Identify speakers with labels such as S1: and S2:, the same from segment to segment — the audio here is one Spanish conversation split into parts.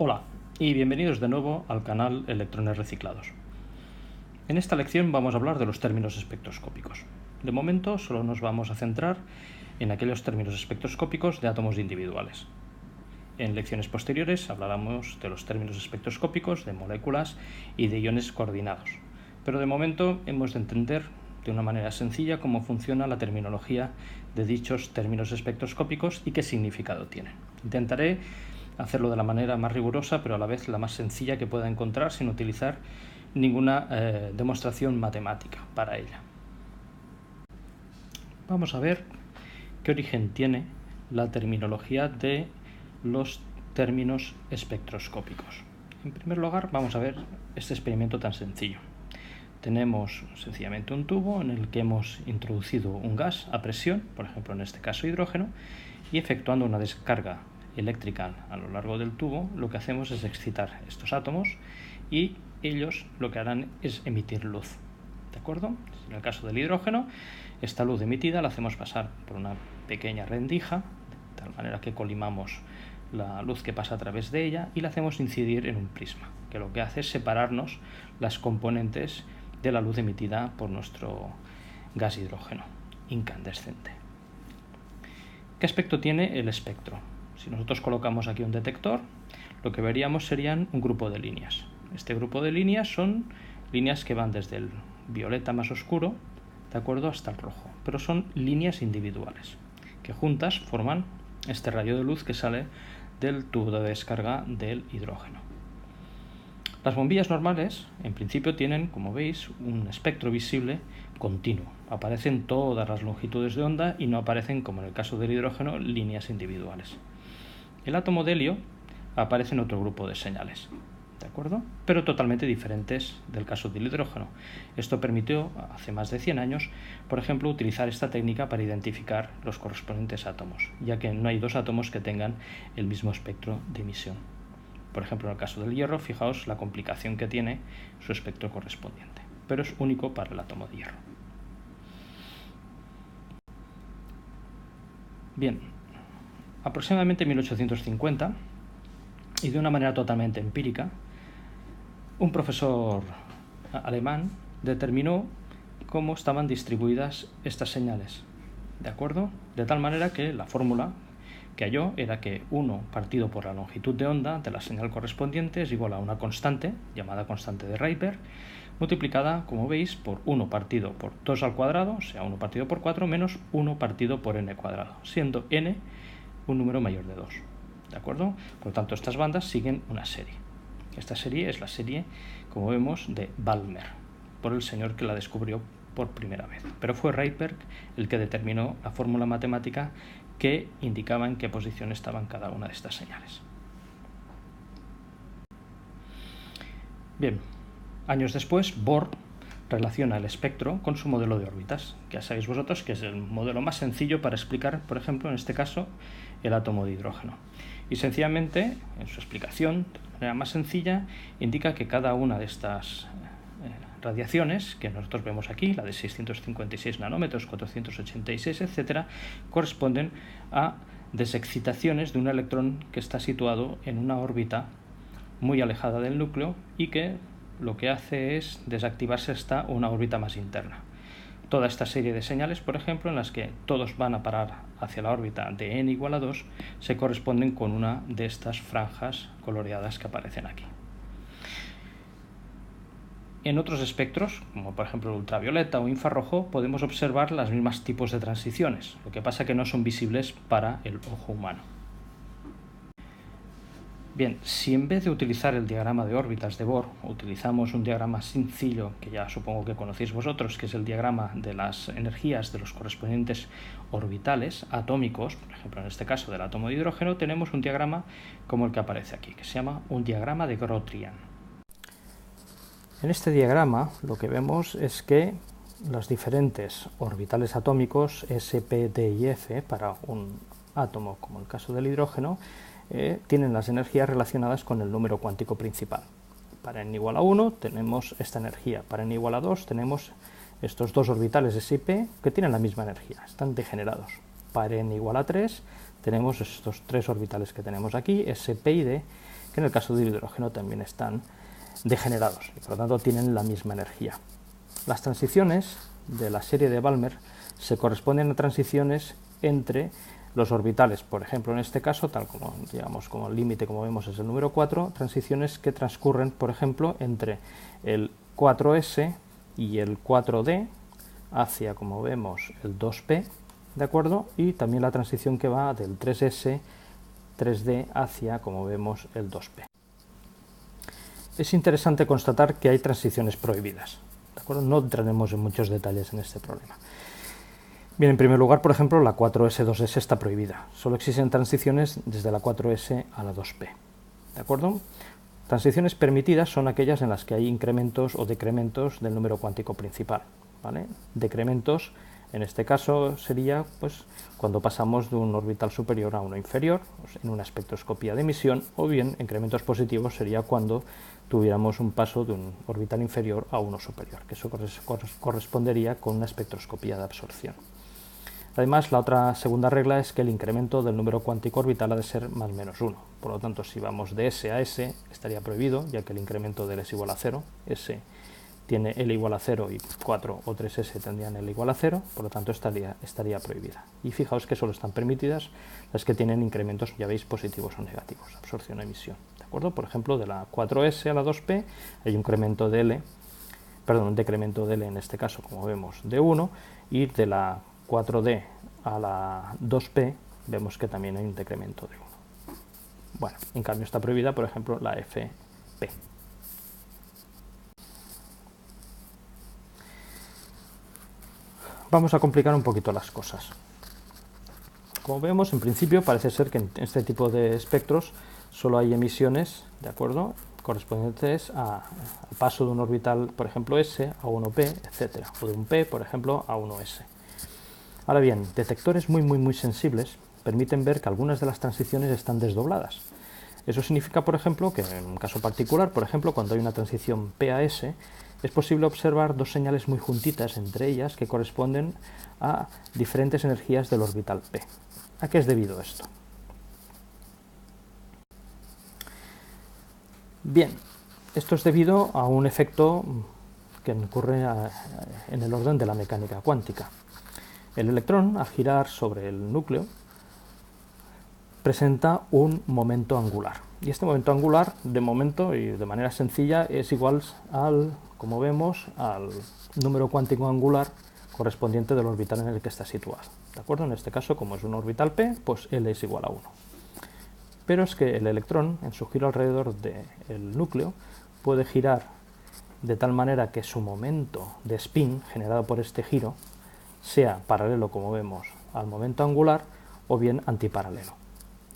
S1: Hola y bienvenidos de nuevo al canal Electrones Reciclados. En esta lección vamos a hablar de los términos espectroscópicos. De momento solo nos vamos a centrar en aquellos términos espectroscópicos de átomos individuales. En lecciones posteriores hablaremos de los términos espectroscópicos de moléculas y de iones coordinados. Pero de momento hemos de entender de una manera sencilla cómo funciona la terminología de dichos términos espectroscópicos y qué significado tienen. Intentaré hacerlo de la manera más rigurosa, pero a la vez la más sencilla que pueda encontrar sin utilizar ninguna demostración matemática para ella. Vamos a ver qué origen tiene la terminología de los términos espectroscópicos. En primer lugar, vamos a ver este experimento tan sencillo. Tenemos sencillamente un tubo en el que hemos introducido un gas a presión, por ejemplo en este caso hidrógeno, y efectuando una descarga eléctrica a lo largo del tubo, lo que hacemos es excitar estos átomos y ellos lo que harán es emitir luz. ¿De acuerdo? En el caso del hidrógeno, esta luz emitida la hacemos pasar por una pequeña rendija, de tal manera que colimamos la luz que pasa a través de ella y la hacemos incidir en un prisma, que lo que hace es separarnos las componentes de la luz emitida por nuestro gas hidrógeno incandescente. ¿Qué aspecto tiene el espectro? Si nosotros colocamos aquí un detector, lo que veríamos serían un grupo de líneas. Este grupo de líneas son líneas que van desde el violeta más oscuro, ¿de acuerdo?, hasta el rojo, pero son líneas individuales que juntas forman este rayo de luz que sale del tubo de descarga del hidrógeno. Las bombillas normales, en principio, tienen, como veis, un espectro visible continuo. Aparecen todas las longitudes de onda y no aparecen, como en el caso del hidrógeno, líneas individuales. El átomo de helio aparece en otro grupo de señales, ¿de acuerdo?, pero totalmente diferentes del caso del hidrógeno. Esto permitió, hace más de 100 años, por ejemplo, utilizar esta técnica para identificar los correspondientes átomos, ya que no hay dos átomos que tengan el mismo espectro de emisión. Por ejemplo, en el caso del hierro, fijaos la complicación que tiene su espectro correspondiente, pero es único para el átomo de hierro. Bien, aproximadamente en 1850, y de una manera totalmente empírica, un profesor alemán determinó cómo estaban distribuidas estas señales, ¿de acuerdo? De tal manera que la fórmula que halló era que 1 partido por la longitud de onda de la señal correspondiente es igual a una constante, llamada constante de Rydberg, multiplicada, como veis, por 1 partido por 2 al cuadrado, o sea, 1 partido por 4, menos 1 partido por n cuadrado, siendo n un número mayor de 2. ¿De acuerdo? Por lo tanto, estas bandas siguen una serie. Esta serie es la serie, como vemos, de Balmer, por el señor que la descubrió por primera vez. Pero fue Rydberg el que determinó la fórmula matemática que indicaba en qué posición estaban cada una de estas señales. Bien, años después, Bohr relaciona el espectro con su modelo de órbitas, que ya sabéis vosotros que es el modelo más sencillo para explicar, por ejemplo, en este caso, el átomo de hidrógeno. Y sencillamente, en su explicación, de manera más sencilla, indica que cada una de estas radiaciones que nosotros vemos aquí, la de 656 nanómetros, 486, etc., corresponden a desexcitaciones de un electrón que está situado en una órbita muy alejada del núcleo y que lo que hace es desactivarse hasta una órbita más interna. Toda esta serie de señales, por ejemplo, en las que todos van a parar hacia la órbita de n igual a 2, se corresponden con una de estas franjas coloreadas que aparecen aquí. En otros espectros, como por ejemplo el ultravioleta o infrarrojo, podemos observar los mismos tipos de transiciones, lo que pasa es que no son visibles para el ojo humano. Bien, si en vez de utilizar el diagrama de órbitas de Bohr, utilizamos un diagrama sencillo, que ya supongo que conocéis vosotros, que es el diagrama de las energías de los correspondientes orbitales atómicos, por ejemplo en este caso del átomo de hidrógeno, tenemos un diagrama como el que aparece aquí, que se llama un diagrama de Grotrian. En este diagrama lo que vemos es que los diferentes orbitales atómicos S, P, D y F para un átomo como el caso del hidrógeno tienen las energías relacionadas con el número cuántico principal. Para n igual a 1 tenemos esta energía, para n igual a 2 tenemos estos dos orbitales S y P que tienen la misma energía, están degenerados. Para n igual a 3 tenemos estos tres orbitales que tenemos aquí, S, P y D, que en el caso del hidrógeno también están degenerados y por lo tanto tienen la misma energía. Las transiciones de la serie de Balmer se corresponden a transiciones entre los orbitales, por ejemplo en este caso, tal como digamos como el límite como vemos es el número 4, transiciones que transcurren por ejemplo entre el 4s y el 4d hacia como vemos el 2p, ¿de acuerdo? Y también la transición que va del 3s 3d hacia como vemos el 2p. Es interesante constatar que hay transiciones prohibidas, ¿de acuerdo? No entraremos en muchos detalles en este problema. Bien, en primer lugar, por ejemplo, la 4s2s está prohibida. Solo existen transiciones desde la 4s a la 2p. ¿De acuerdo? Transiciones permitidas son aquellas en las que hay incrementos o decrementos del número cuántico principal, ¿vale? Decrementos, en este caso, sería pues, cuando pasamos de un orbital superior a uno inferior, en una espectroscopía de emisión, o bien incrementos positivos sería cuando tuviéramos un paso de un orbital inferior a uno superior, que eso correspondería con una espectroscopía de absorción. Además, la otra segunda regla es que el incremento del número cuántico orbital ha de ser más o menos 1. Por lo tanto, si vamos de S a S, estaría prohibido, ya que el incremento del S igual a 0. S tiene L igual a 0 y 4 o 3S tendrían L igual a 0, por lo tanto estaría prohibida. Y fijaos que solo están permitidas las que tienen incrementos, ya veis, positivos o negativos, absorción o emisión. ¿De acuerdo? Por ejemplo, de la 4S a la 2P hay un incremento de L, perdón, un decremento de L en este caso, como vemos, de 1, y de la 4D a la 2P vemos que también hay un decremento de 1. Bueno, en cambio está prohibida, por ejemplo, la FP. Vamos a complicar un poquito las cosas. Como vemos, en principio parece ser que en este tipo de espectros solo hay emisiones, ¿de acuerdo?, correspondientes al paso de un orbital, por ejemplo, S a 1P, etc., o de un P, por ejemplo, a 1S. Ahora bien, detectores muy sensibles permiten ver que algunas de las transiciones están desdobladas. Eso significa, por ejemplo, que en un caso particular, por ejemplo, cuando hay una transición P a S, es posible observar dos señales muy juntitas entre ellas que corresponden a diferentes energías del orbital P. ¿A qué es debido esto? Bien, esto es debido a un efecto que ocurre en el orden de la mecánica cuántica. El electrón, al girar sobre el núcleo, presenta un momento angular. Y este momento angular, de momento y de manera sencilla, es igual al, como vemos, al número cuántico angular correspondiente del orbital en el que está situado. ¿De acuerdo? En este caso, como es un orbital P, pues L es igual a 1. Pero es que el electrón, en su giro alrededor del núcleo, puede girar de tal manera que su momento de spin generado por este giro sea paralelo, como vemos, al momento angular o bien antiparalelo.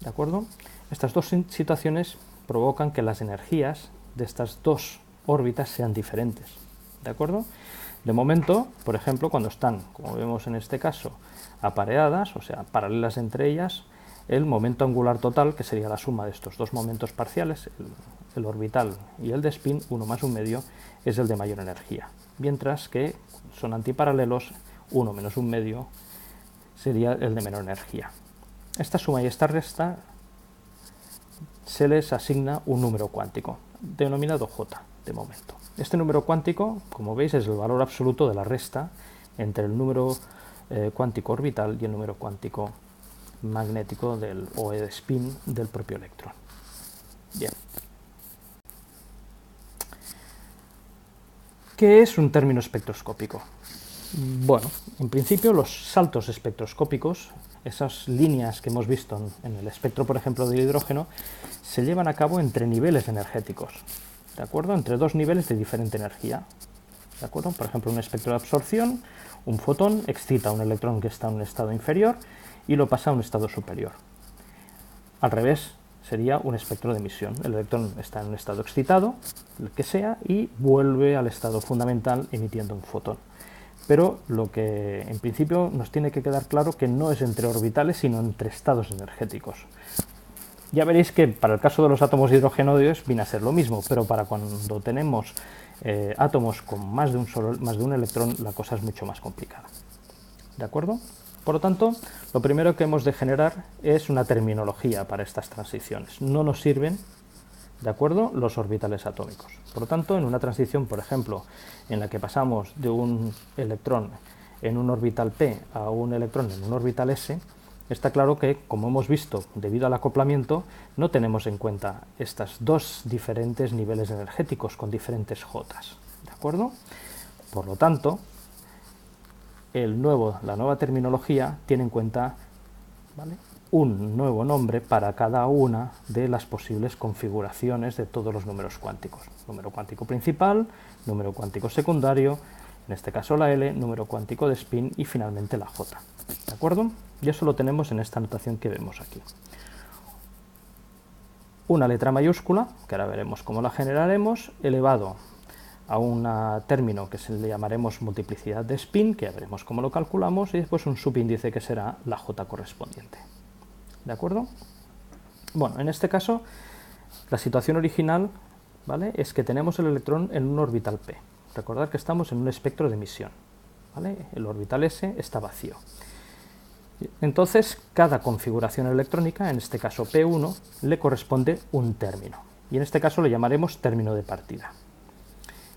S1: ¿De acuerdo? Estas dos situaciones provocan que las energías de estas dos órbitas sean diferentes. ¿De acuerdo? De momento, por ejemplo, cuando están, como vemos en este caso, apareadas, o sea, paralelas entre ellas, el momento angular total, que sería la suma de estos dos momentos parciales, el orbital y el de spin, 1 más 1 medio, es el de mayor energía. Mientras que son antiparalelos, 1 menos 1 medio sería el de menor energía. Esta suma y esta resta se les asigna un número cuántico, denominado J, de momento. Este número cuántico, como veis, es el valor absoluto de la resta entre el número cuántico orbital y el número cuántico magnético o de spin del propio electrón. Bien. ¿Qué es un término espectroscópico? Bueno, en principio los saltos espectroscópicos, esas líneas que hemos visto en el espectro, por ejemplo, del hidrógeno, se llevan a cabo entre niveles energéticos, ¿de acuerdo? Entre dos niveles de diferente energía, ¿de acuerdo? Por ejemplo, un espectro de absorción, un fotón excita a un electrón que está en un estado inferior y lo pasa a un estado superior. Al revés, sería un espectro de emisión. El electrón está en un estado excitado, el que sea, y vuelve al estado fundamental emitiendo un fotón. Pero lo que en principio nos tiene que quedar claro que no es entre orbitales, sino entre estados energéticos. Ya veréis que para el caso de los átomos de hidrógeno viene a ser lo mismo, pero para cuando tenemos átomos con más de un electrón, la cosa es mucho más complicada. ¿De acuerdo? Por lo tanto, lo primero que hemos de generar es una terminología para estas transiciones. No nos sirven ¿de acuerdo?, los orbitales atómicos. Por lo tanto, en una transición, por ejemplo, en la que pasamos de un electrón en un orbital p a un electrón en un orbital s, está claro que, como hemos visto, debido al acoplamiento, no tenemos en cuenta estos dos diferentes niveles energéticos con diferentes jotas, ¿de acuerdo? Por lo tanto, la nueva terminología tiene en cuenta, ¿vale?, un nuevo nombre para cada una de las posibles configuraciones de todos los números cuánticos. Número cuántico principal, número cuántico secundario, en este caso la L, número cuántico de spin y finalmente la J. ¿De acuerdo? Y eso lo tenemos en esta notación que vemos aquí. Una letra mayúscula, que ahora veremos cómo la generaremos, elevado a un término que le llamaremos multiplicidad de spin, que ya veremos cómo lo calculamos, y después un subíndice que será la J correspondiente. ¿De acuerdo? Bueno, en este caso, la situación original, ¿vale?, es que tenemos el electrón en un orbital p. Recordad que estamos en un espectro de emisión, ¿vale? El orbital s está vacío. Entonces, cada configuración electrónica, en este caso P1, le corresponde un término. Y en este caso le llamaremos término de partida.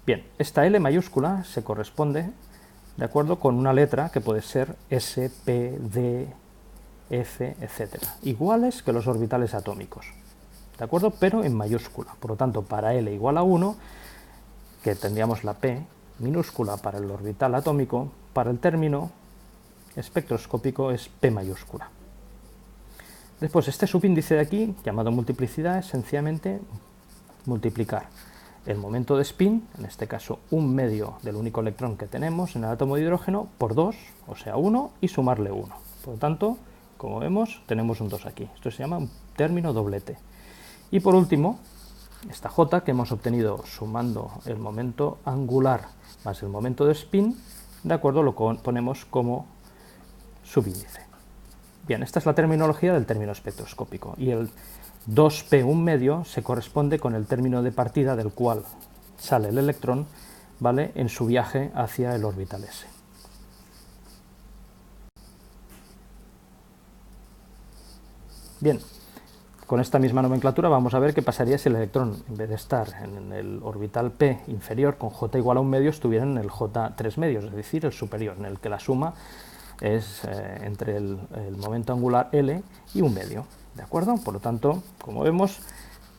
S1: Bien, esta L mayúscula se corresponde, de acuerdo, con una letra que puede ser S, P, D, F, etc. Iguales que los orbitales atómicos, ¿de acuerdo? Pero en mayúscula. Por lo tanto, para L igual a 1, que tendríamos la P minúscula para el orbital atómico, para el término espectroscópico es P mayúscula. Después, este subíndice de aquí, llamado multiplicidad, es sencillamente multiplicar el momento de spin, en este caso 1/2 del único electrón que tenemos en el átomo de hidrógeno, por 2, o sea 1, y sumarle 1. Por lo tanto, como vemos, tenemos un 2 aquí. Esto se llama un término doblete. Y por último, esta J que hemos obtenido sumando el momento angular más el momento de spin, de acuerdo, lo ponemos como subíndice. Bien, esta es la terminología del término espectroscópico, y el 2p1/2 se corresponde con el término de partida del cual sale el electrón, ¿vale?, en su viaje hacia el orbital s. Bien, con esta misma nomenclatura vamos a ver qué pasaría si el electrón, en vez de estar en el orbital p inferior con j igual a 1/2, estuviera en el j 3/2, es decir, el superior, en el que la suma es entre el momento angular L y 1/2, ¿de acuerdo? Por lo tanto, como vemos,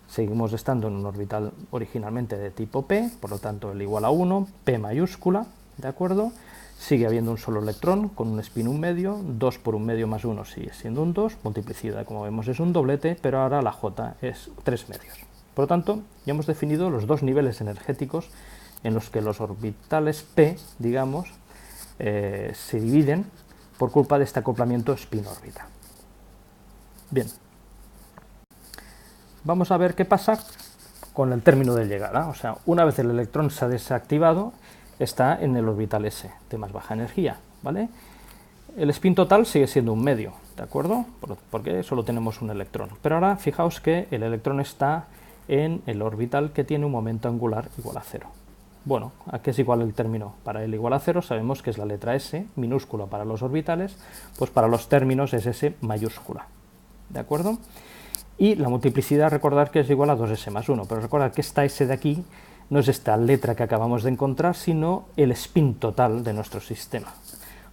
S1: seguimos estando en un orbital originalmente de tipo P, por lo tanto L igual a 1, P mayúscula, ¿de acuerdo? Sigue habiendo un solo electrón con un spin 1/2, 2 por 1/2 más 1 sigue siendo un 2, multiplicidad, como vemos, es un doblete, pero ahora la J es 3/2. Por lo tanto, ya hemos definido los dos niveles energéticos en los que los orbitales P, digamos, se dividen por culpa de este acoplamiento spin-órbita. Bien, vamos a ver qué pasa con el término de llegada. O sea, una vez el electrón se ha desactivado, está en el orbital S, de más baja energía, ¿vale? El spin total sigue siendo 1/2, ¿de acuerdo? Porque solo tenemos un electrón. Pero ahora fijaos que el electrón está en el orbital que tiene un momento angular igual a 0. Bueno, ¿a qué es igual el término? Para L igual a 0 sabemos que es la letra S, minúscula para los orbitales, pues para los términos es S mayúscula, ¿de acuerdo? Y la multiplicidad, recordar que es igual a 2S más 1, pero recordad que esta S de aquí no es esta letra que acabamos de encontrar, sino el spin total de nuestro sistema.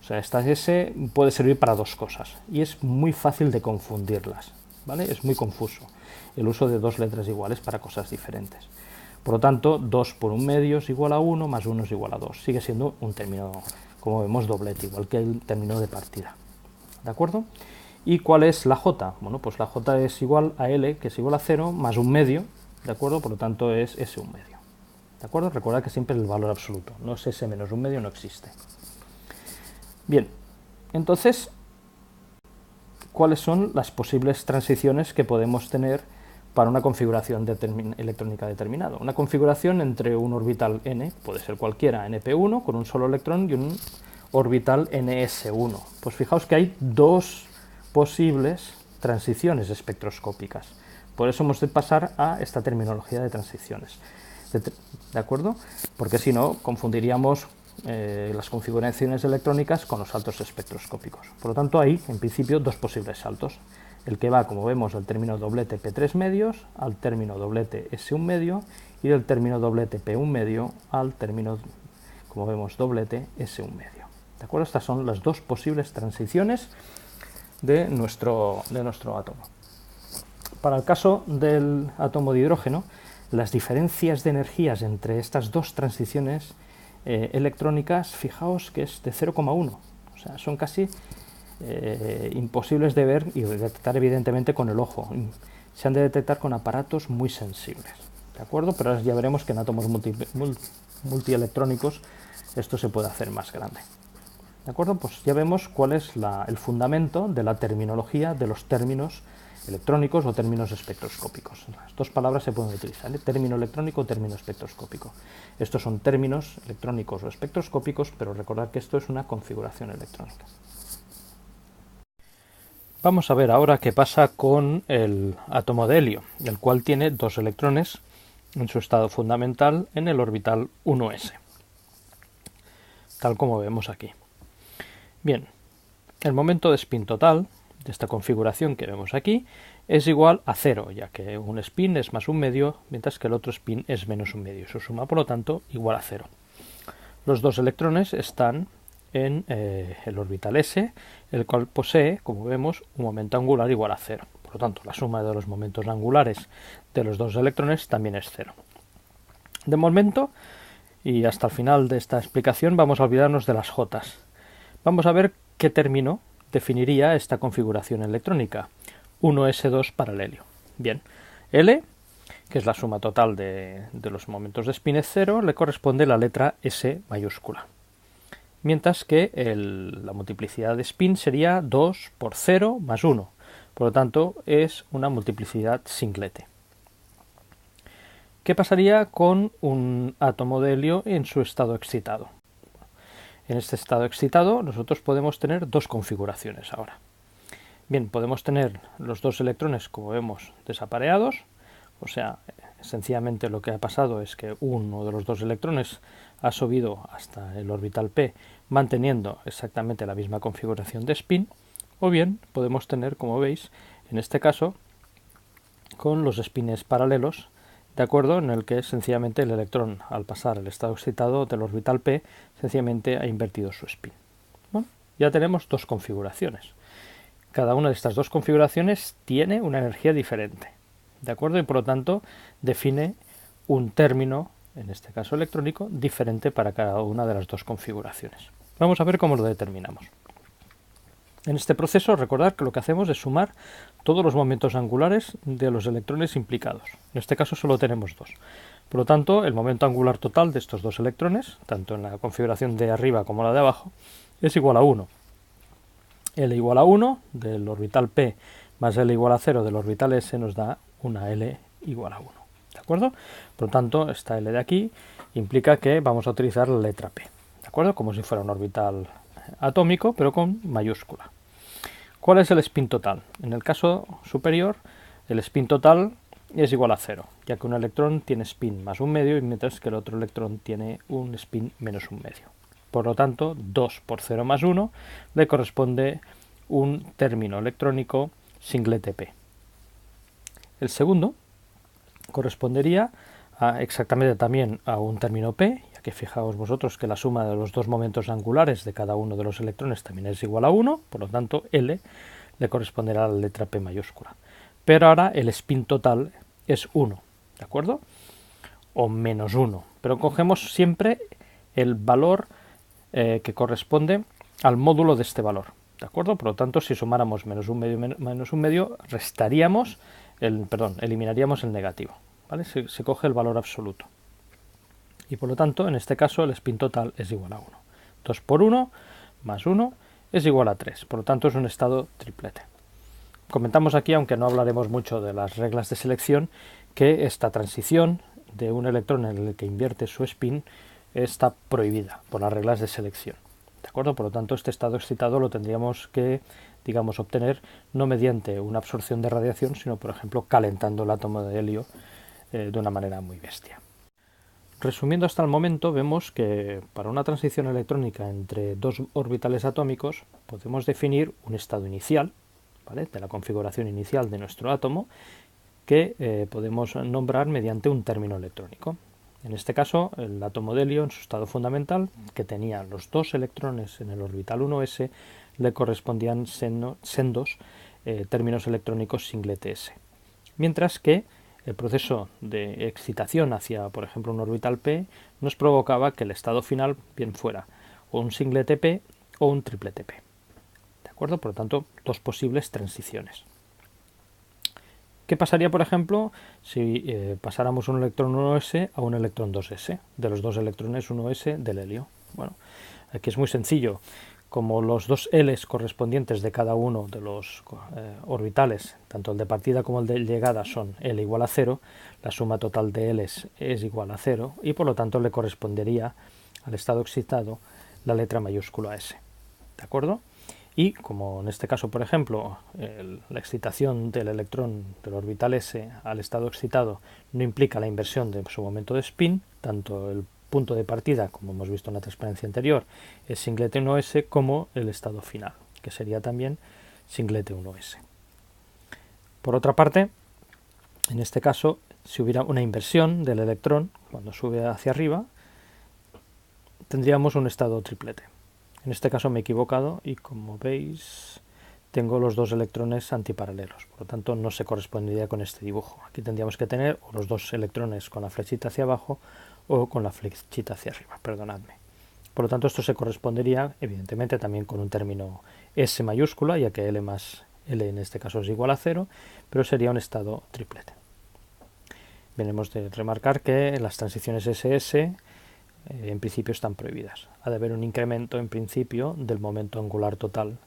S1: O sea, esta S puede servir para dos cosas, y es muy fácil de confundirlas, ¿vale? Es muy confuso el uso de dos letras iguales para cosas diferentes. Por lo tanto, 2 por 1/2 es igual a 1, más 1 es igual a 2. Sigue siendo un término, como vemos, doblete, igual que el término de partida. ¿De acuerdo? ¿Y cuál es la J? Bueno, pues la J es igual a L, que es igual a 0, más 1/2, ¿de acuerdo? Por lo tanto, es S1/2. ¿De acuerdo? Recordad que siempre es el valor absoluto, no es S menos 1/2, no existe. Bien, entonces, ¿cuáles son las posibles transiciones que podemos tener para una configuración electrónica determinada? Una configuración entre un orbital n, puede ser cualquiera, np1, con un solo electrón, y un orbital ns1. Pues fijaos que hay dos posibles transiciones espectroscópicas. Por eso hemos de pasar a esta terminología de transiciones. ¿De acuerdo? Porque si no, confundiríamos las configuraciones electrónicas con los saltos espectroscópicos. Por lo tanto, hay, en principio, dos posibles saltos. el que va, como vemos, del término doblete P3 medios al término doblete S1 medio y del término doblete P1 medio al término, como vemos, doblete S1 medio. ¿De acuerdo? Estas son las dos posibles transiciones de nuestro átomo. Para el caso del átomo de hidrógeno, las diferencias de energías entre estas dos transiciones electrónicas, fijaos que es de 0,1, o sea, son casi imposibles de ver y de detectar evidentemente con el ojo. Se han de detectar con aparatos muy sensibles, ¿de acuerdo? Pero ya veremos que en átomos multielectrónicos esto se puede hacer más grande. ¿De acuerdo? Pues ya vemos cuál es el fundamento de la terminología de los términos electrónicos o términos espectroscópicos. Las dos palabras se pueden utilizar, término electrónico o término espectroscópico. Estos son términos electrónicos o espectroscópicos, pero recordad que esto es una configuración electrónica. Vamos a ver ahora qué pasa con el átomo de helio, el cual tiene dos electrones en su estado fundamental en el orbital 1s, tal como vemos aquí. Bien, el momento de spin total de esta configuración que vemos aquí es igual a 0, ya que un spin es más un medio, mientras que el otro spin es menos un medio. Su suma, por lo tanto, igual a 0. Los dos electrones están en el orbital s, el cual posee, como vemos, un momento angular igual a 0. Por lo tanto, la suma de los momentos angulares de los dos electrones también es 0. De momento, y hasta el final de esta explicación, vamos a olvidarnos de las jotas. Vamos a ver qué término definiría esta configuración electrónica, 1s2 para el helio. Bien, L, que es la suma total de los momentos de spin es 0, le corresponde la letra S mayúscula. Mientras que la multiplicidad de spin sería 2 por 0 más 1. Por lo tanto, es una multiplicidad singlete. ¿Qué pasaría con un átomo de helio en su estado excitado? En este estado excitado nosotros podemos tener dos configuraciones ahora. Bien, podemos tener los dos electrones, como vemos, desapareados, o sea, sencillamente lo que ha pasado es que uno de los dos electrones ha subido hasta el orbital P manteniendo exactamente la misma configuración de spin, o bien podemos tener, como veis, en este caso, con los spines paralelos, de acuerdo, en el que sencillamente el electrón, al pasar el estado excitado del orbital P, sencillamente ha invertido su spin. Bueno, ya tenemos dos configuraciones. Cada una de estas dos configuraciones tiene una energía diferente, ¿de acuerdo? Y por lo tanto define un término, en este caso electrónico, diferente para cada una de las dos configuraciones. Vamos a ver cómo lo determinamos. En este proceso, recordad que lo que hacemos es sumar todos los momentos angulares de los electrones implicados. En este caso solo tenemos dos. Por lo tanto, el momento angular total de estos dos electrones, tanto en la configuración de arriba como la de abajo, es igual a 1. L igual a 1 del orbital P más L igual a 0 del orbital S nos da una L igual a 1. ¿De acuerdo? Por lo tanto, esta L de aquí implica que vamos a utilizar la letra P. ¿De acuerdo? Como si fuera un orbital atómico, pero con mayúscula. ¿Cuál es el spin total? En el caso superior, el spin total es igual a 0, ya que un electrón tiene spin más un medio, mientras que el otro electrón tiene un spin menos un medio. Por lo tanto, 2 por 0 más 1 le corresponde un término electrónico singlete P. El segundo correspondería exactamente también a un término P, ya que fijaos vosotros que la suma de los dos momentos angulares de cada uno de los electrones también es igual a 1, por lo tanto L le corresponderá a la letra P mayúscula. Pero ahora el spin total es 1, ¿de acuerdo? O menos 1, pero cogemos siempre el valor que corresponde al módulo de este valor, ¿de acuerdo? Por lo tanto, si sumáramos menos un medio, eliminaríamos el negativo, ¿vale? Se coge el valor absoluto. Y por lo tanto, en este caso, el spin total es igual a 1. 2 por 1 más 1 es igual a 3, por lo tanto es un estado triplete. Comentamos aquí, aunque no hablaremos mucho de las reglas de selección, que esta transición de un electrón en el que invierte su spin está prohibida por las reglas de selección. ¿De acuerdo? Por lo tanto, este estado excitado lo tendríamos que, digamos, obtener no mediante una absorción de radiación, sino, por ejemplo, calentando el átomo de helio de una manera muy bestia. Resumiendo hasta el momento, vemos que para una transición electrónica entre dos orbitales atómicos podemos definir un estado inicial, ¿vale?, de la configuración inicial de nuestro átomo, que podemos nombrar mediante un término electrónico. En este caso, el átomo de helio en su estado fundamental, que tenía los 2 electrones en el orbital 1s, le correspondían sendos términos electrónicos singlet s. Mientras que el proceso de excitación hacia, por ejemplo, un orbital p nos provocaba que el estado final bien fuera o un singlete p o un triplete p. ¿De acuerdo? Por lo tanto, 2 posibles transiciones. ¿Qué pasaría, por ejemplo, si pasáramos un electrón 1s a un electrón 2s, de los 2 electrones 1s del helio? Bueno, aquí es muy sencillo. Como los 2 L's correspondientes de cada uno de los orbitales, tanto el de partida como el de llegada, son L igual a 0, la suma total de L's es igual a 0 y por lo tanto le correspondería al estado excitado la letra mayúscula S. ¿De acuerdo? Y como en este caso, por ejemplo, la excitación del electrón del orbital S al estado excitado no implica la inversión de su momento de spin, tanto el punto de partida, como hemos visto en la transparencia anterior, es singlete 1s, como el estado final, que sería también singlete 1s. Por otra parte, en este caso, si hubiera una inversión del electrón, cuando sube hacia arriba, tendríamos un estado triplete. En este caso me he equivocado y, como veis, tengo los 2 electrones antiparalelos, por lo tanto no se correspondería con este dibujo. Aquí tendríamos que tener o los 2 electrones con la flechita hacia abajo o con la flechita hacia arriba, perdonadme. Por lo tanto, esto se correspondería evidentemente también con un término S mayúscula, ya que L más L en este caso es igual a 0, pero sería un estado triplete. Bien, hemos de remarcar que las transiciones SS en principio están prohibidas. Ha de haber un incremento en principio del momento angular total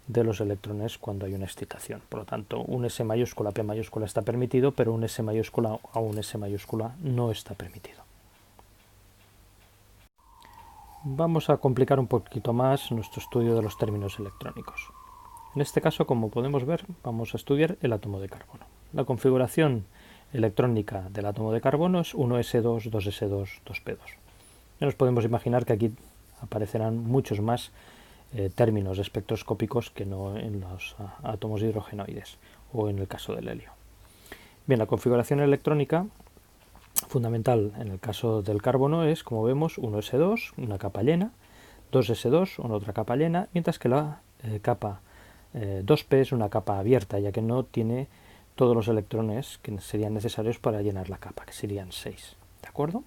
S1: de los electrones cuando hay una excitación. Por lo tanto, un S mayúscula, P mayúscula está permitido, pero un S mayúscula a un S mayúscula no está permitido. Vamos a complicar un poquito más nuestro estudio de los términos electrónicos. En este caso, como podemos ver, vamos a estudiar el átomo de carbono. La configuración electrónica del átomo de carbono es 1s2, 2s2, 2p2. Ya nos podemos imaginar que aquí aparecerán muchos más términos espectroscópicos que no en los átomos hidrogenoides o en el caso del helio. Bien, la configuración electrónica fundamental en el caso del carbono es, como vemos, 1s2, una capa llena, 2s2, una otra capa llena, mientras que la capa 2p es una capa abierta, ya que no tiene todos los electrones que serían necesarios para llenar la capa, que serían 6. ¿De acuerdo?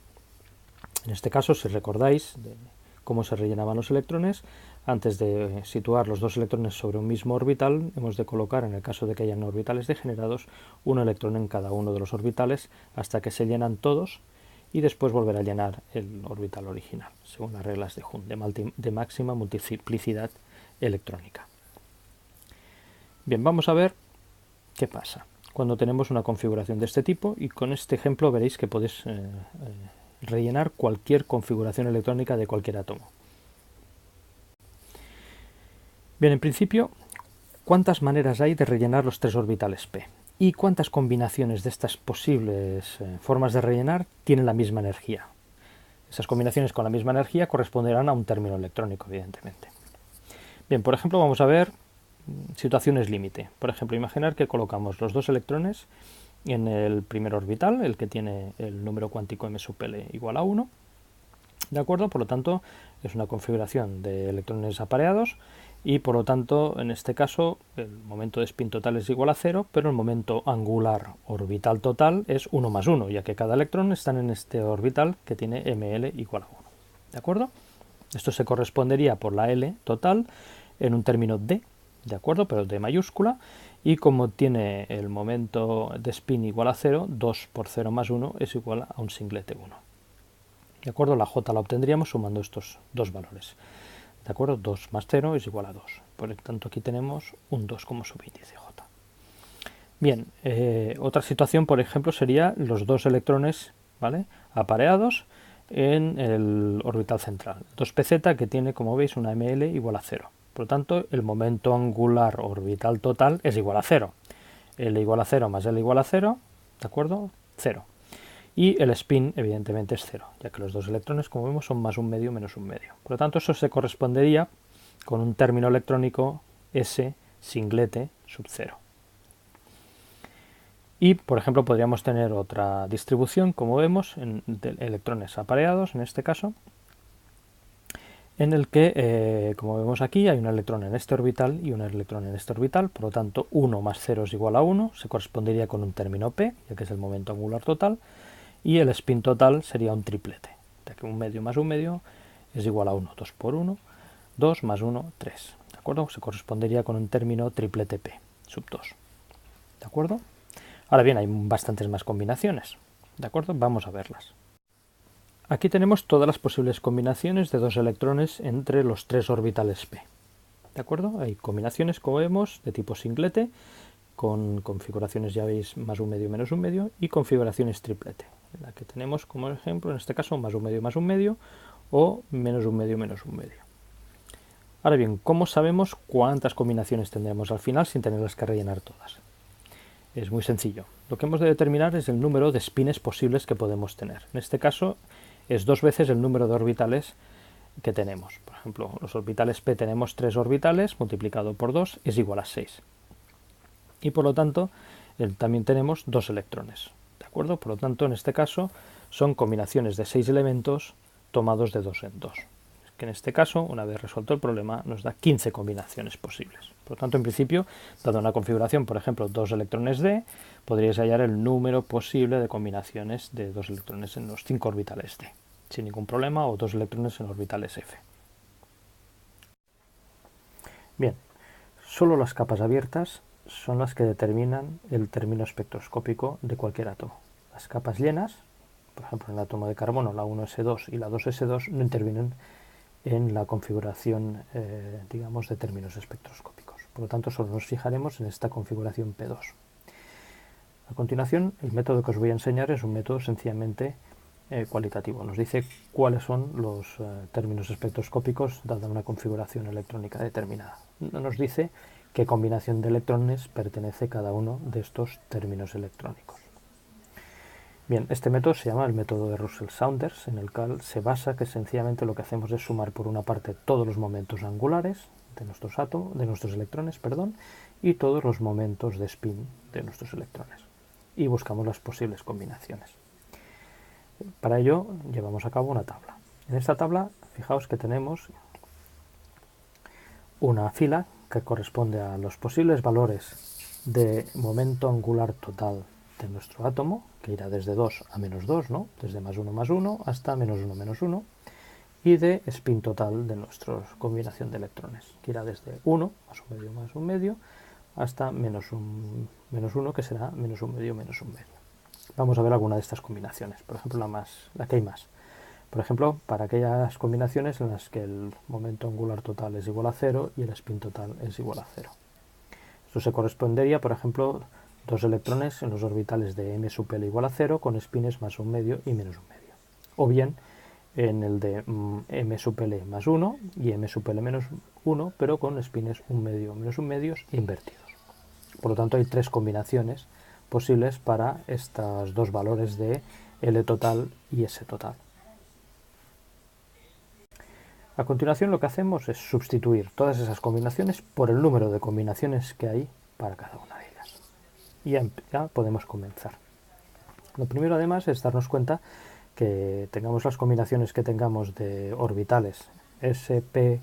S1: En este caso, si recordáis de cómo se rellenaban los electrones, antes de situar los 2 electrones sobre un mismo orbital, hemos de colocar, en el caso de que hayan orbitales degenerados, un electrón en cada uno de los orbitales hasta que se llenan todos y después volver a llenar el orbital original, según las reglas de Hund, de máxima multiplicidad electrónica. Bien, vamos a ver qué pasa cuando tenemos una configuración de este tipo, y con este ejemplo veréis que podéis rellenar cualquier configuración electrónica de cualquier átomo. Bien, en principio, ¿cuántas maneras hay de rellenar los 3 orbitales p? ¿Y cuántas combinaciones de estas posibles formas de rellenar tienen la misma energía? Esas combinaciones con la misma energía corresponderán a un término electrónico, evidentemente. Bien, por ejemplo, vamos a ver situaciones límite. Por ejemplo, imaginar que colocamos los 2 electrones en el primer orbital, el que tiene el número cuántico m sub L igual a 1. ¿De acuerdo? Por lo tanto, es una configuración de electrones apareados y, por lo tanto, en este caso, el momento de spin total es igual a 0, pero el momento angular orbital total es 1 más 1, ya que cada electrón está en este orbital que tiene ml igual a 1. ¿De acuerdo? Esto se correspondería por la L total en un término D, ¿de acuerdo? Pero D mayúscula, y como tiene el momento de spin igual a 0, 2 por 0 más 1 es igual a un singlete 1. ¿De acuerdo? La J la obtendríamos sumando estos 2 valores. ¿De acuerdo? 2 más 0 es igual a 2. Por lo tanto, aquí tenemos un 2 como subíndice J. Bien, otra situación, por ejemplo, sería los 2 electrones, ¿vale?, apareados en el orbital central. 2pz, que tiene, como veis, una ml igual a 0. Por lo tanto, el momento angular orbital total es igual a 0. L igual a 0 más L igual a 0, ¿de acuerdo? 0. Y el spin, evidentemente, es 0, ya que los 2 electrones, como vemos, son más un medio menos un medio. Por lo tanto, eso se correspondería con un término electrónico S singlete sub 0. Y, por ejemplo, podríamos tener otra distribución, como vemos, de electrones apareados, en este caso, en el que, como vemos aquí, hay un electrón en este orbital y un electrón en este orbital, por lo tanto 1 más 0 es igual a 1, se correspondería con un término P, ya que es el momento angular total, y el spin total sería un triplete, ya que un medio más un medio es igual a 1, 2 por 1, 2 más 1, 3, ¿de acuerdo? Se correspondería con un término triplete P, sub 2, ¿de acuerdo? Ahora bien, hay bastantes más combinaciones, ¿de acuerdo? Vamos a verlas. Aquí tenemos todas las posibles combinaciones de dos electrones entre los tres orbitales P. ¿De acuerdo? Hay combinaciones, como vemos, de tipo singlete, con configuraciones, ya veis, más un medio, menos un medio, y configuraciones triplete, en la que tenemos como ejemplo, en este caso, más un medio, o menos un medio, menos un medio. Ahora bien, ¿cómo sabemos cuántas combinaciones tendremos al final sin tenerlas que rellenar todas? Es muy sencillo. Lo que hemos de determinar es el número de spines posibles que podemos tener. En este caso, es 2 veces el número de orbitales que tenemos. Por ejemplo, los orbitales P tenemos 3 orbitales, multiplicado por 2 es igual a 6. Y por lo tanto, también tenemos 2 electrones. ¿De acuerdo? Por lo tanto, en este caso, son combinaciones de 6 elementos tomados de 2 en 2. Que en este caso, una vez resuelto el problema, nos da 15 combinaciones posibles. Por lo tanto, en principio, dada una configuración, por ejemplo, 2 electrones D, podríais hallar el número posible de combinaciones de 2 electrones en los 5 orbitales D, sin ningún problema, o 2 electrones en orbitales F. Bien, solo las capas abiertas son las que determinan el término espectroscópico de cualquier átomo. Las capas llenas, por ejemplo, en el átomo de carbono, la 1s2 y la 2s2, no intervienen en la configuración, digamos, de términos espectroscópicos. Por lo tanto, solo nos fijaremos en esta configuración P2. A continuación, el método que os voy a enseñar es un método sencillamente cualitativo. Nos dice cuáles son los términos espectroscópicos dada una configuración electrónica determinada. No nos dice qué combinación de electrones pertenece cada uno de estos términos electrónicos. Bien, este método se llama el método de Russell-Saunders, en el cual se basa que sencillamente lo que hacemos es sumar por una parte todos los momentos angulares de nuestros electrones, y todos los momentos de spin de nuestros electrones. Y buscamos las posibles combinaciones. Para ello llevamos a cabo una tabla. En esta tabla, fijaos que tenemos una fila que corresponde a los posibles valores de momento angular total de nuestro átomo, que irá desde 2 a menos 2, ¿no? Desde más 1 hasta menos 1 menos 1, y de spin total de nuestra combinación de electrones, que irá desde 1 más un medio, hasta menos 1, que será menos un medio menos un medio. Vamos a ver alguna de estas combinaciones, por ejemplo la que hay más. Por ejemplo, para aquellas combinaciones en las que el momento angular total es igual a 0 y el spin total es igual a 0. Esto se correspondería, por ejemplo, 2 electrones en los orbitales de m sub L igual a 0 con spines más un medio y menos un medio. O bien en el de m sub L más 1 y m sub L menos 1, pero con spines un medio menos un medio invertidos. Por lo tanto, hay 3 combinaciones posibles para estos dos valores de L total y S total. A continuación, lo que hacemos es sustituir todas esas combinaciones por el número de combinaciones que hay para cada una de ellas. Y ya podemos comenzar. Lo primero, además, es darnos cuenta que tengamos las combinaciones que tengamos de orbitales S, P,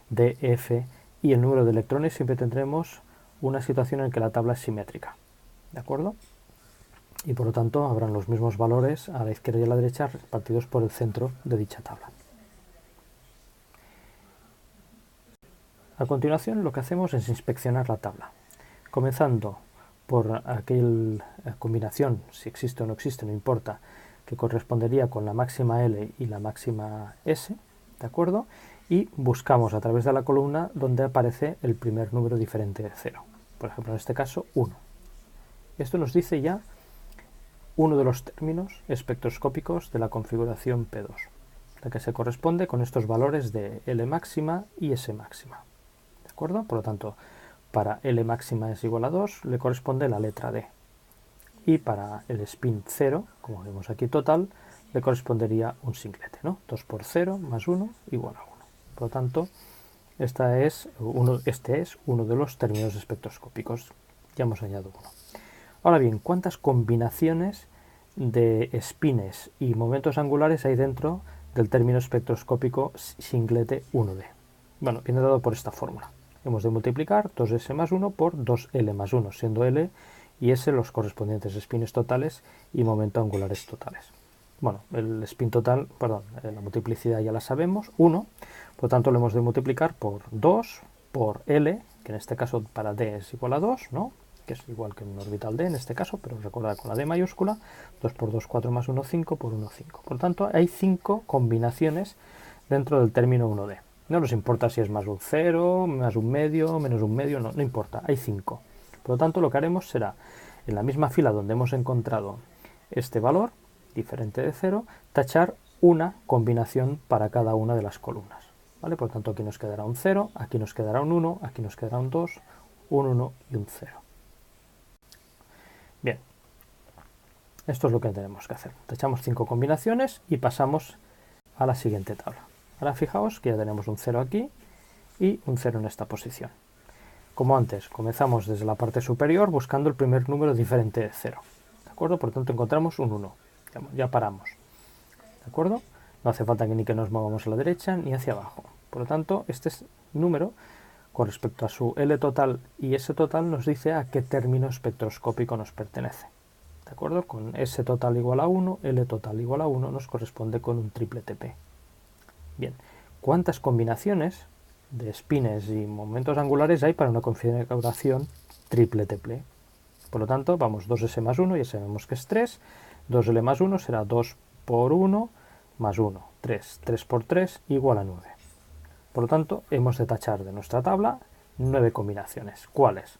S1: D, F y el número de electrones, siempre tendremos una situación en que la tabla es simétrica. ¿De acuerdo? Y por lo tanto habrán los mismos valores a la izquierda y a la derecha repartidos por el centro de dicha tabla. A continuación, lo que hacemos es inspeccionar la tabla, comenzando por aquella combinación, si existe o no existe, no importa, que correspondería con la máxima L y la máxima S, ¿de acuerdo? Y buscamos a través de la columna donde aparece el primer número diferente de 0. Por ejemplo, en este caso, 1. Esto nos dice ya uno de los términos espectroscópicos de la configuración P2, la que se corresponde con estos valores de L máxima y S máxima. ¿De acuerdo? Por lo tanto, para L máxima es igual a 2, le corresponde la letra D. Y para el spin 0, como vemos aquí total, le correspondería un singlete, ¿no? 2 por 0 más 1 igual a 1. Por lo tanto, este es uno de los términos espectroscópicos. Ya hemos añadido uno. Ahora bien, ¿cuántas combinaciones de espines y momentos angulares hay dentro del término espectroscópico singlete 1D? Bueno, viene dado por esta fórmula. Hemos de multiplicar 2s más 1 por 2l más 1, siendo l y s los correspondientes espines totales y momento angulares totales. Bueno, el spin total, perdón, la multiplicidad ya la sabemos, 1, por lo tanto lo hemos de multiplicar por 2 por L, que en este caso para D es igual a 2, ¿no? Que es igual que un orbital D en este caso, pero recordad con la D mayúscula, 2 por 2, 4 más 1, 5 por 1, 5. Por lo tanto, hay 5 combinaciones dentro del término 1D. No nos importa si es más un 0, más un medio, menos un medio, no importa, hay 5. Por lo tanto, lo que haremos será, en la misma fila donde hemos encontrado este valor, diferente de 0, tachar una combinación para cada una de las columnas. ¿Vale? Por lo tanto, aquí nos quedará un 0, aquí nos quedará un 1, aquí nos quedará un 2, un 1 y un 0. Bien, esto es lo que tenemos que hacer. Tachamos 5 combinaciones y pasamos a la siguiente tabla. Ahora fijaos que ya tenemos un 0 aquí y un 0 en esta posición. Como antes, comenzamos desde la parte superior buscando el primer número diferente de 0. ¿De acuerdo? Por lo tanto, encontramos un 1. Ya paramos. ¿De acuerdo? No hace falta ni que nos movamos a la derecha ni hacia abajo. Por lo tanto, este número, con respecto a su L total y S total, nos dice a qué término espectroscópico nos pertenece. ¿De acuerdo? Con S total igual a 1, L total igual a 1 nos corresponde con un triplete P. Bien, ¿cuántas combinaciones de espines y momentos angulares hay para una configuración triplete P? Por lo tanto, vamos 2s más 1, ya sabemos que es 3, 2l más 1 será 2 por 1 más 1, 3, 3 por 3 igual a 9. Por lo tanto, hemos de tachar de nuestra tabla 9 combinaciones. ¿Cuáles?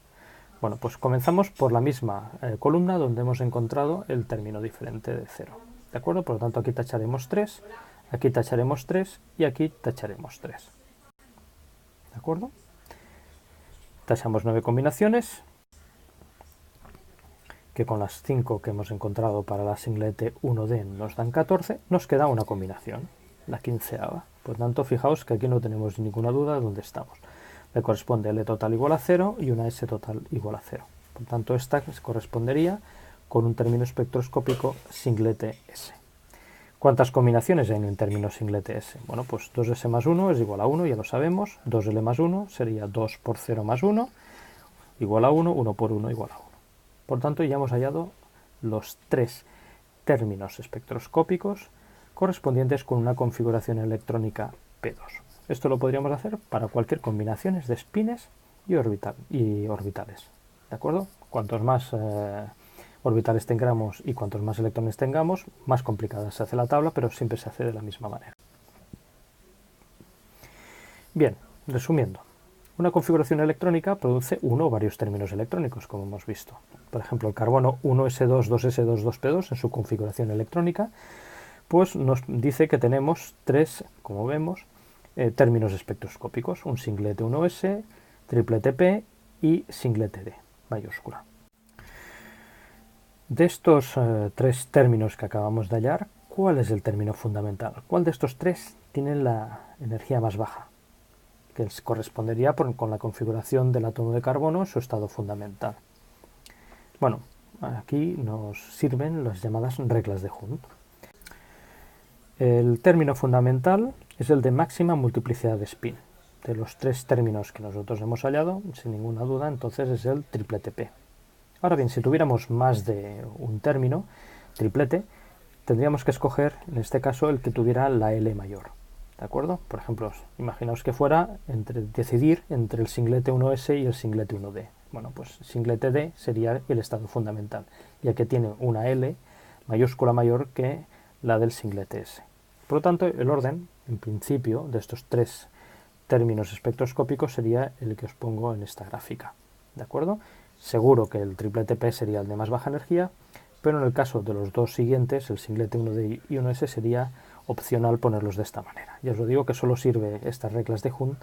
S1: Bueno, pues comenzamos por la misma columna donde hemos encontrado el término diferente de 0. ¿De acuerdo? Por lo tanto, aquí tacharemos 3, aquí tacharemos 3 y aquí tacharemos 3. ¿De acuerdo? Tachamos 9 combinaciones, que con las 5 que hemos encontrado para la singlete 1D nos dan 14, nos queda una combinación, la 15ª. Por tanto, fijaos que aquí no tenemos ninguna duda de dónde estamos. Le corresponde L total igual a 0 y una S total igual a 0. Por tanto, esta correspondería con un término espectroscópico singlete S. ¿Cuántas combinaciones hay en un término singlete S? Bueno, pues 2S más 1 es igual a 1, ya lo sabemos. 2L más 1 sería 2 por 0 más 1, igual a 1, 1 por 1 igual a 1. Por tanto, ya hemos hallado los 3 términos espectroscópicos correspondientes con una configuración electrónica P2. Esto lo podríamos hacer para cualquier combinación de espines y orbitales. ¿De acuerdo? Cuantos más orbitales tengamos y cuantos más electrones tengamos, más complicada se hace la tabla, pero siempre se hace de la misma manera. Bien, resumiendo. Una configuración electrónica produce uno o varios términos electrónicos, como hemos visto. Por ejemplo, el carbono 1s2, 2s2, 2p2 en su configuración electrónica, pues nos dice que tenemos 3, como vemos, términos espectroscópicos, un singlete 1s, triplete P y singlete D, mayúscula. De estos 3 términos que acabamos de hallar, ¿cuál es el término fundamental? ¿Cuál de estos 3 tiene la energía más baja? Que correspondería con la configuración del átomo de carbono en su estado fundamental. Bueno, aquí nos sirven las llamadas reglas de Hund. El término fundamental es el de máxima multiplicidad de spin. De los 3 términos que nosotros hemos hallado, sin ninguna duda, entonces es el triplete P. Ahora bien, si tuviéramos más de un término, triplete, tendríamos que escoger, en este caso, el que tuviera la L mayor. ¿De acuerdo? Por ejemplo, imaginaos que fuera decidir entre el singlete 1S y el singlete 1D. Bueno, pues singlete D sería el estado fundamental, ya que tiene una L mayúscula mayor que la del singlete S. Por lo tanto, el orden, en principio, de estos 3 términos espectroscópicos sería el que os pongo en esta gráfica. ¿De acuerdo? Seguro que el triplete P sería el de más baja energía, pero en el caso de los 2 siguientes, el singlete 1D y 1S, sería opcional ponerlos de esta manera. Ya os lo digo que solo sirve estas reglas de Hund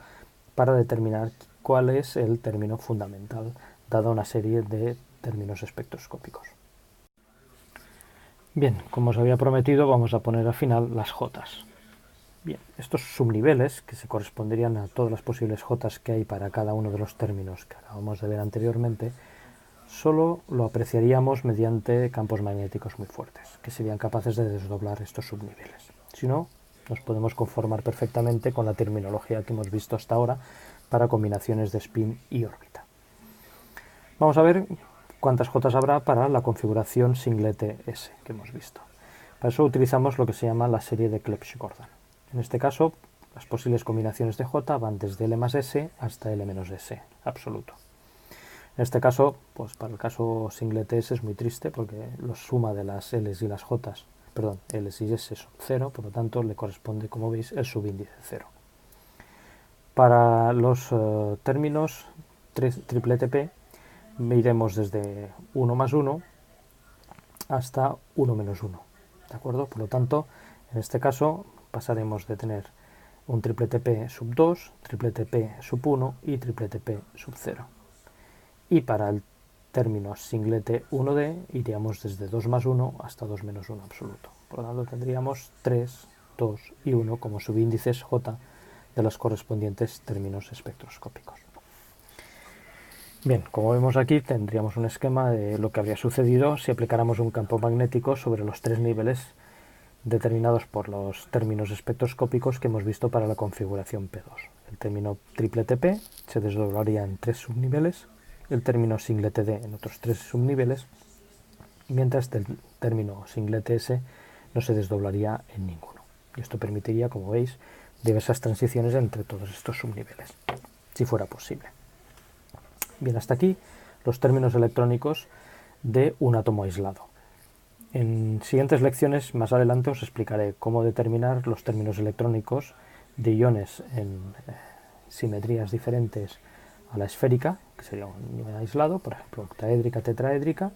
S1: para determinar cuál es el término fundamental, dada una serie de términos espectroscópicos. Bien, como os había prometido, vamos a poner al final las Jotas. Bien, estos subniveles, que se corresponderían a todas las posibles j que hay para cada uno de los términos que acabamos de ver anteriormente, solo lo apreciaríamos mediante campos magnéticos muy fuertes, que serían capaces de desdoblar estos subniveles. Si no, nos podemos conformar perfectamente con la terminología que hemos visto hasta ahora para combinaciones de spin y órbita. Vamos a ver cuántas j habrá para la configuración singlete S que hemos visto. Para eso utilizamos lo que se llama la serie de Clebsch-Gordan. En este caso, las posibles combinaciones de j van desde L más S hasta L menos S absoluto. En este caso, pues para el caso singlete S es muy triste porque la suma de las L's y las J's, perdón, L's y S son 0, por lo tanto le corresponde, como veis, el subíndice 0. Para los términos triplete P, iremos desde 1 más 1 hasta 1 menos 1, ¿de acuerdo? Por lo tanto, en este caso pasaremos de tener un triplete P sub 2, triplete P sub 1 y triplete P sub 0. Y para el término singlete 1D iríamos desde 2 más 1 hasta 2 menos 1 absoluto. Por lo tanto tendríamos 3, 2 y 1 como subíndices J de los correspondientes términos espectroscópicos. Bien, como vemos aquí tendríamos un esquema de lo que habría sucedido si aplicáramos un campo magnético sobre los tres niveles determinados por los términos espectroscópicos que hemos visto para la configuración P2. El término triplete P se desdoblaría en tres subniveles, el término singlete D en otros tres subniveles, mientras el término singlete S no se desdoblaría en ninguno. Y esto permitiría, como veis, diversas transiciones entre todos estos subniveles, si fuera posible. Bien, hasta aquí los términos electrónicos de un átomo aislado. En siguientes lecciones, más adelante, os explicaré cómo determinar los términos electrónicos de iones en simetrías diferentes a la esférica, que sería un ion aislado, por ejemplo, octaédrica, tetraédrica.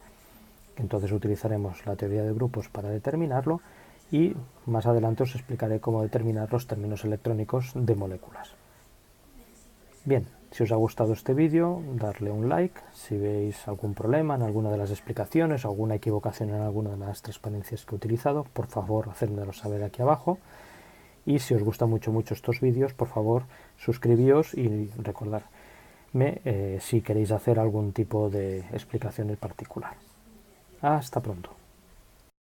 S1: Entonces utilizaremos la teoría de grupos para determinarlo y más adelante os explicaré cómo determinar los términos electrónicos de moléculas. Bien, si os ha gustado este vídeo, darle un like. Si veis algún problema en alguna de las explicaciones o alguna equivocación en alguna de las transparencias que he utilizado, por favor, hacérmelo saber aquí abajo. Y si os gustan mucho estos vídeos, por favor, suscribíos y recordadme si queréis hacer algún tipo de explicación en particular. Hasta pronto.